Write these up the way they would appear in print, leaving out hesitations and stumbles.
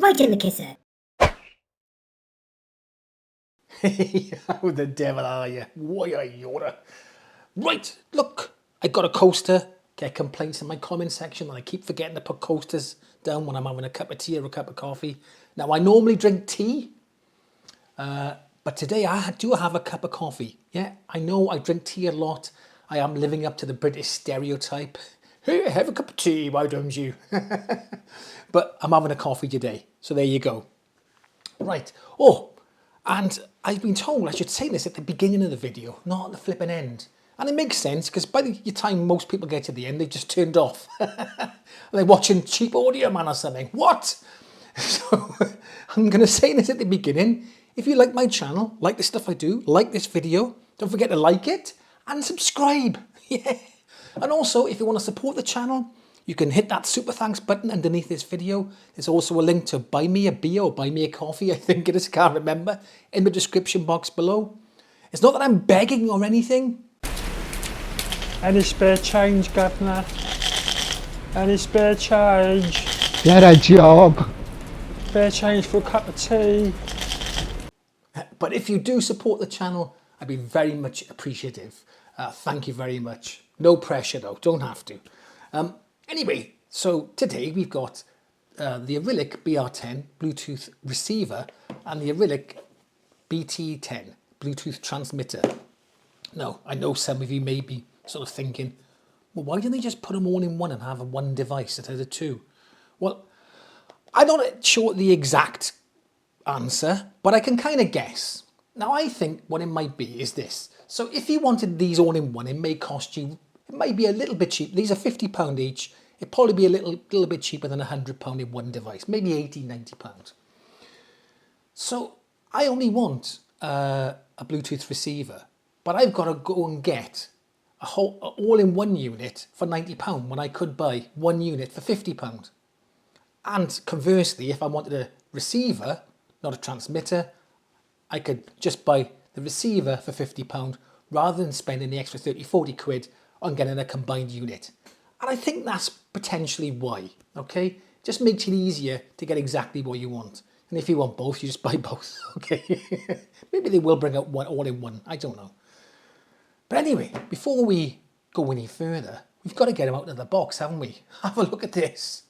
right in the kisser. How the devil are you? Why are you? Right, look, I got a coaster. Get complaints in my comment section and I keep forgetting to put coasters down when I'm having a cup of tea or a cup of coffee. Now, I normally drink tea, but today I do have a cup of coffee. Yeah, I know I drink tea a lot. I am living up to the British stereotype. Hey, have a cup of tea, why don't you? But I'm having a coffee today, so there you go. Right, oh, and I've been told I should say this at the beginning of the video, not at the flipping end. And it makes sense, because by the time most people get to the end, they've just turned off. They're watching cheap audio, man, or something. What? So, I'm going to say this at the beginning. If you like my channel, like the stuff I do, like this video, don't forget to like it and subscribe. Yeah. And also, if you want to support the channel, you can hit that super thanks button underneath this video. There's also a link to buy me a beer or buy me a coffee, I think it is, I can't remember, in the description box below. It's not that I'm begging or anything. Any spare change, Governor? Any spare change? Get a job. Spare change for a cup of tea? But if you do support the channel, I'd be very much appreciative. Thank you very much. No pressure though, don't have to. Anyway, so today we've got the Arylic BR10 Bluetooth receiver and the Arylic BT10 Bluetooth transmitter. Now, I know some of you may be sort of thinking, well, why don't they just put them all in one and have one device instead of two? Well, I'm not sure the exact answer, but I can kind of guess. Now, I think what it might be is this. So if you wanted these all in one, it may cost you, it might be a little bit cheap. These are £50 each. It'd probably be a little bit cheaper than £100 in one device, maybe £80–90. So I only want a Bluetooth receiver, but I've got to go and get a whole all-in-one unit for £90 when I could buy one unit for £50. And conversely, if I wanted a receiver, not a transmitter, I could just buy the receiver for £50 rather than spending the extra 30–40 quid on getting a combined unit. And I think that's potentially why, okay? Just makes it easier to get exactly what you want. And if you want both, you just buy both, okay? Maybe they will bring out one all-in-one, I don't know. But anyway, before we go any further, we've got to get them out of the box, haven't we? Have a look at this.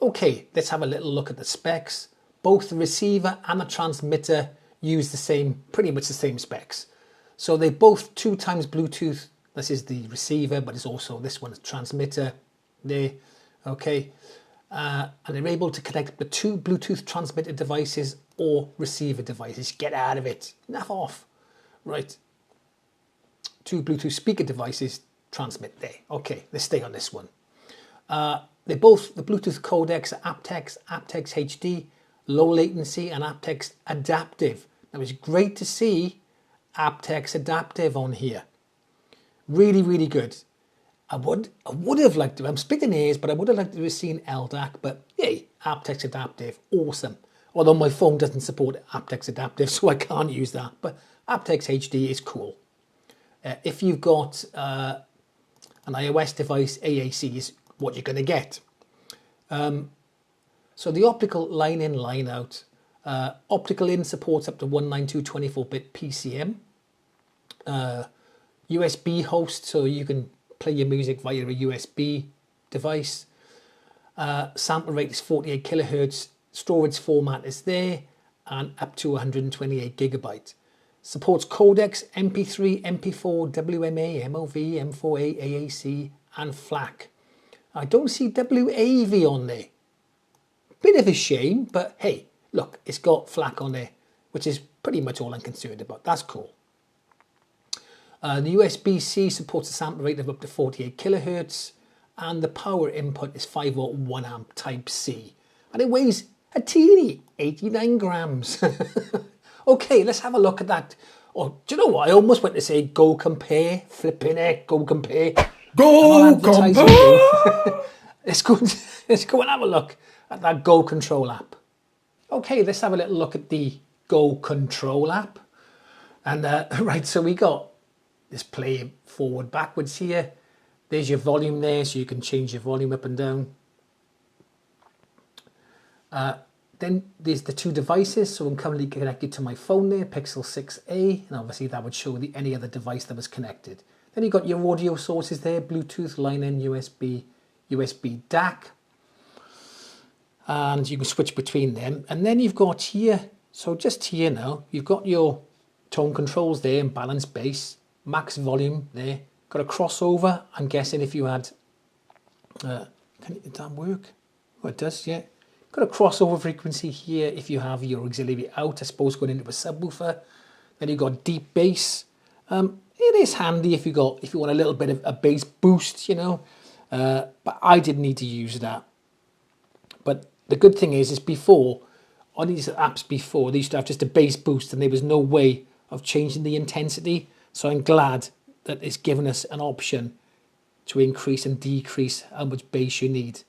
Okay, let's have a little look at the specs. Both the receiver and the transmitter use the same, pretty much the same specs. So they both 2x Bluetooth. This is the receiver, but it's also this one's transmitter there. Okay, and they're able to connect the two Bluetooth transmitter devices or receiver devices. Get out of it, enough off. Right, two Bluetooth speaker devices transmit there. Okay, let's stay on this one. They're both, the Bluetooth codecs are aptX HD, low latency and aptX adaptive. Now it's great to see aptX adaptive on here. Really, really good. I would have liked to, I'm splitting hairs, but I would have liked to have seen LDAC, but yay, aptX adaptive, awesome. Although my phone doesn't support aptX adaptive, so I can't use that, but aptX HD is cool. If you've got an iOS device, AAC is what you're going to get. So the optical line in, line out. Optical in supports up to 192/24-bit PCM. USB host, so you can play your music via a USB device. Sample rate is 48 kilohertz. Storage format is there, and up to 128 gigabyte. Supports codecs, MP3, MP4, WMA, MOV, M4A, AAC, and FLAC. I don't see WAV on there. Bit of a shame, but hey, look, it's got FLAC on there, which is pretty much all I'm concerned about. That's cool. The USB-C supports a sample rate of up to 48 kilohertz, and the power input is 5 volt 1 amp type C, and it weighs a teeny 89 grams. Okay, let's have a look at that. Oh, do you know what? I almost went to say go compare, flipping it, go compare. Go compare! let's go and have a look at that Go Control app. Okay, let's have a little look at the Go Control app. And right, so we got this play forward backwards here. There's your volume there, so you can change your volume up and down. Then there's the two devices, so I'm currently connected to my phone there, Pixel 6a, and obviously that would show any other device that was connected. Then you've got your audio sources there, Bluetooth, line in, USB, USB DAC, and you can switch between them. And then you've got here, so just here now, you've got your tone controls there and balance bass, max volume there, got a crossover. I'm guessing if you had, did that work? Oh, it does, yeah. Got a crossover frequency here if you have your auxiliary out, I suppose, going into a subwoofer. Then you've got deep bass. It is handy if you want a little bit of a bass boost, you know. But I didn't need to use that. But the good thing is before, on these apps before, they used to have just a bass boost and there was no way of changing the intensity. So I'm glad that it's given us an option to increase and decrease how much bass you need.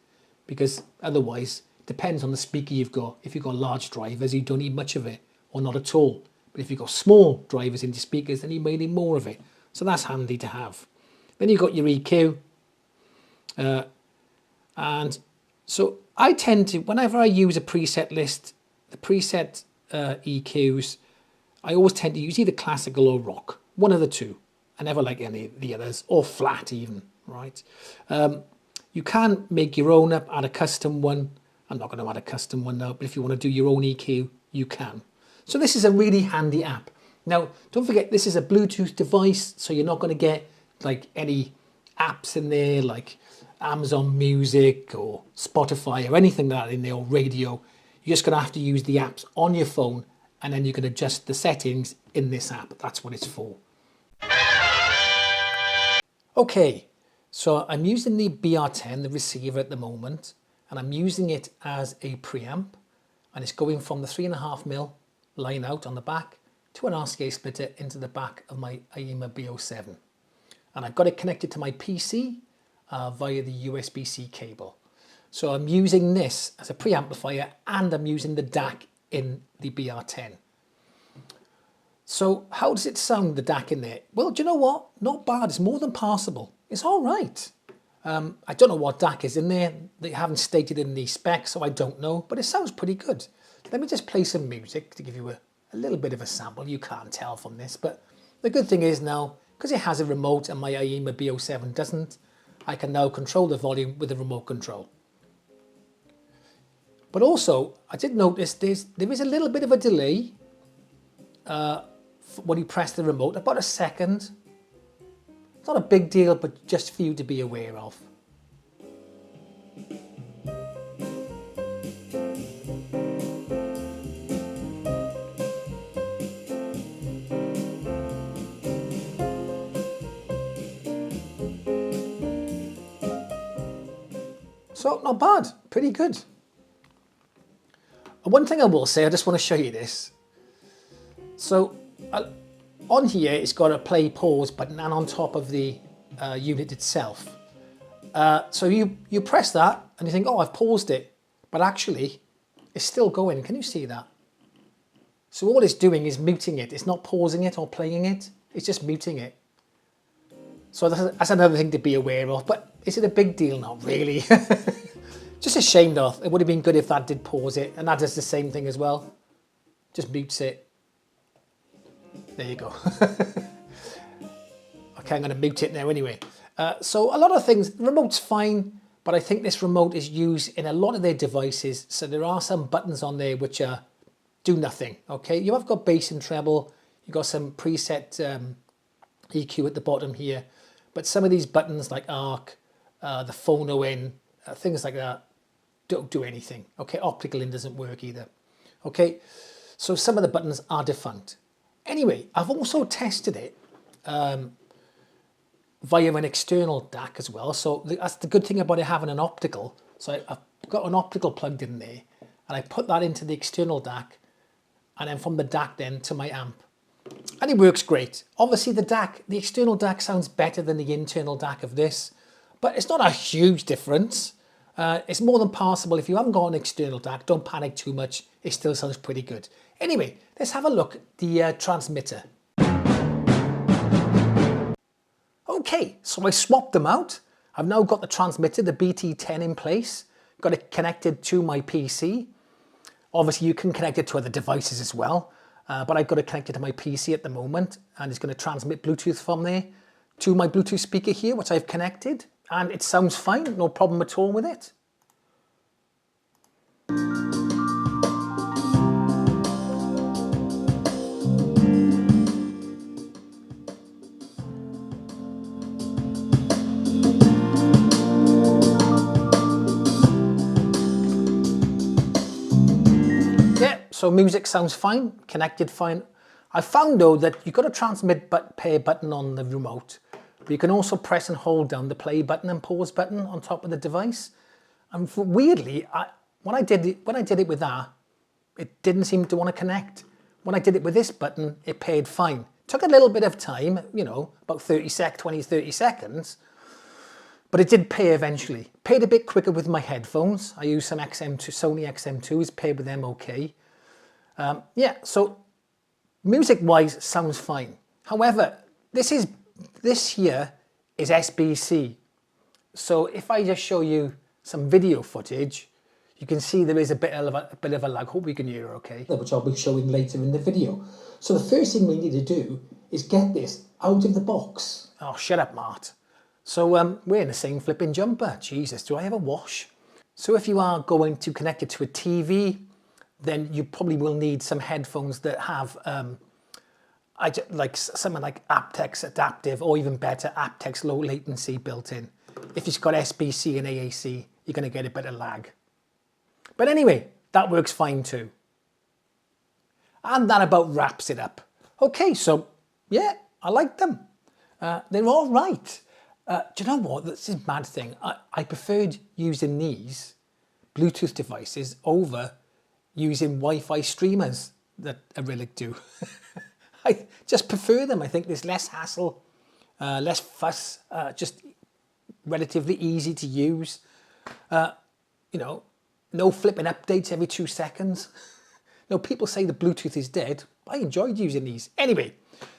Because otherwise, depends on the speaker you've got. If you've got large drivers, you don't need much of it, or not at all. But if you've got small drivers in your speakers, then you may need more of it. So that's handy to have. Then you've got your EQ. And so I tend to, whenever I use a preset list, the preset EQs, I always tend to use either classical or rock. One of the two. I never like any of the others, or flat even, right? You can make your own up, add a custom one. I'm not going to add a custom one now, but if you want to do your own EQ, you can. So this is a really handy app. Now, don't forget, this is a Bluetooth device, so you're not going to get like any apps in there like Amazon Music or Spotify or anything like that in there, or radio. You're just going to have to use the apps on your phone, and then you can adjust the settings in this app. That's what it's for. Okay, so I'm using the BR10, the receiver at the moment, and I'm using it as a preamp, and it's going from the 3.5mm line out on the back to an RCA splitter into the back of my Arylic BR10. And I've got it connected to my PC via the USB-C cable. So I'm using this as a preamplifier, and I'm using the DAC in the BR10. So how does it sound, the DAC in there? Well, do you know what? Not bad. It's more than passable. It's all right. I don't know what DAC is in there. They haven't stated in the specs, so I don't know, but it sounds pretty good. Let me just play some music to give you a little bit of a sample. You can't tell from this, but the good thing is now, because it has a remote and my Arylic BR10 doesn't, I can now control the volume with a remote control. But also, I did notice there is a little bit of a delay when you press the remote, about a second. It's not a big deal, but just for you to be aware of. So not bad, pretty good. And one thing I will say, I just want to show you this. So on here, it's got a play pause button, and on top of the unit itself. So you press that and you think, oh, I've paused it, but actually it's still going. Can you see that? So all it's doing is muting it. It's not pausing it or playing it. It's just muting it. So that's another thing to be aware of, but is it a big deal? Not really. Just a shame though. It would have been good if that did pause it, and that does the same thing as well. Just mutes it. There you go. Okay, I'm going to mute it now anyway. So a lot of things, the remote's fine, but I think this remote is used in a lot of their devices. So there are some buttons on there which do nothing. Okay, you have got bass and treble. You've got some preset EQ at the bottom here. But some of these buttons like arc, the phono in, things like that, don't do anything. Okay, optical in doesn't work either. Okay, so some of the buttons are defunct. Anyway, I've also tested it via an external DAC as well. So that's the good thing about it having an optical. So I've got an optical plugged in there, and I put that into the external DAC, and then from the DAC then to my amp. And it works great. Obviously the external DAC sounds better than the internal DAC of this, but it's not a huge difference. It's more than passable. If you haven't got an external DAC, don't panic too much. It still sounds pretty good. Anyway, let's have a look at the transmitter. Okay, so I swapped them out. I've now got the transmitter, the BT10 in place. Got it connected to my PC. Obviously you can connect it to other devices as well, but I've got it connected to my PC at the moment, and it's going to transmit Bluetooth from there to my Bluetooth speaker here, which I've connected, and it sounds fine, no problem at all with it. So music sounds fine, connected fine. I found though that you've got a transmit play button on the remote, but you can also press and hold down the play button and pause button on top of the device. And weirdly, when I did it with that, it didn't seem to want to connect. When I did it with this button, it played fine. Took a little bit of time, you know, about 30 seconds, but it did pay eventually. Paid a bit quicker with my headphones. I use some Sony XM2s, paid with them okay. Yeah, so music-wise sounds fine. However, this here is SBC. So if I just show you some video footage, you can see there is a bit of a lag. Hope we can hear okay. Which I'll be showing later in the video. So the first thing we need to do is get this out of the box. Oh, shut up, Mart. So we're in the same flipping jumper. Jesus, do I have a wash? So if you are going to connect it to a TV, then you probably will need some headphones that have like something like aptX adaptive, or even better, aptX low latency built in. If it's got SBC and AAC, you're going to get a bit of lag. But anyway, that works fine too. And that about wraps it up. Okay, so yeah, I like them. They're all right. Do you know what? This is a mad thing. I preferred using these Bluetooth devices over using Wi-Fi streamers that Arylic do. I just prefer them. I think there's less hassle, less fuss, just relatively easy to use. You know, no flipping updates every 2 seconds. You know, people say the Bluetooth is dead. I enjoyed using these. Anyway,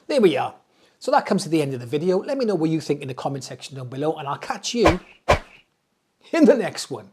there we are. So that comes to the end of the video. Let me know what you think in the comment section down below, and I'll catch you in the next one.